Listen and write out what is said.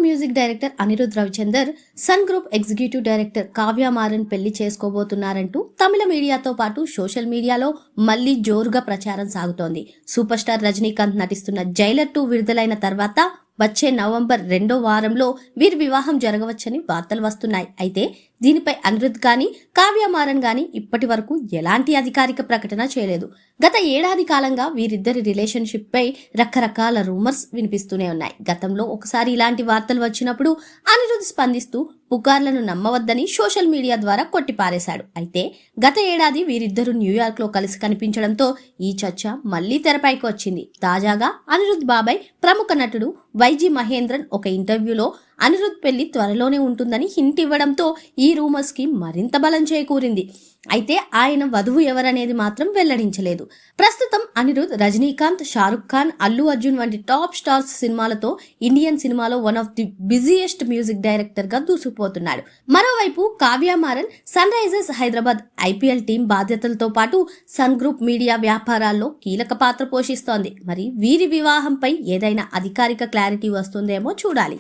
Music director Anirudh Ravichander Sun group executive director Kavya Maran పెళ్లి చేసుకోబోతున్నారంటూ తమిళ మీడియాతో పాటు సోషల్ మీడియాలో మళ్లీ జోరుగా ప్రచారం సాగుతోంది. సూపర్ స్టార్ రజనీకాంత్ నటిస్తున్న జైలర్ 2 విడుదలైన తర్వాత వచ్చే నవంబర్ 2వ వారంలో వీరి వివాహం జరగవచ్చని వార్తలు వస్తున్నాయి. అయితే దీనిపై అనిరుద్ కానీ కావ్య మారన్ కానీ ఇప్పటి వరకు ఎలాంటి అధికారిక ప్రకటన చేయలేదు. గత ఏడాది కాలంగా వీరిద్దరి రిలేషన్షిప్ పై రకరకాల రూమర్స్ వినిపిస్తూనే ఉన్నాయి. గతంలో ఒకసారి ఇలాంటి వార్తలు వచ్చినప్పుడు అనిరుద్ స్పందిస్తూ పుకార్లను నమ్మవద్దని సోషల్ మీడియా ద్వారా కొట్టిపారేశాడు. అయితే గత ఏడాది వీరిద్దరూ న్యూయార్క్ లో కలిసి కనిపించడంతో ఈ చర్చ మళ్లీ తెరపైకి వచ్చింది. తాజాగా అనిరుద్ బాబాయ్ ప్రముఖ నటుడు వైజీ మహేంద్రన్ ఒక ఇంటర్వ్యూలో అనిరుద్ పెళ్లి త్వరలోనే ఉంటుందని హింట్ ఇవ్వడంతో ఈ రూమర్స్ కి మరింత బలం చేకూరింది. అయితే ఆయన వధువు ఎవరనేది మాత్రం వెల్లడించలేదు. ప్రస్తుతం అనిరుద్ రజనీకాంత్, షారుఖ్ ఖాన్, అల్లు అర్జున్ వంటి టాప్ స్టార్స్ సినిమాలతో ఇండియన్ సినిమాలో one of the busiest music director గా దూసుకుపోతున్నాడు. మరోవైపు Kavya Maran Sunrisers Hyderabad IPL team బాధ్యతలతో పాటు సన్ గ్రూప్ మీడియా వ్యాపారాల్లో కీలక పాత్ర పోషిస్తోంది. మరి వీరి వివాహంపై ఏదైనా అధికారిక క్లారిటీ వస్తుందేమో చూడాలి.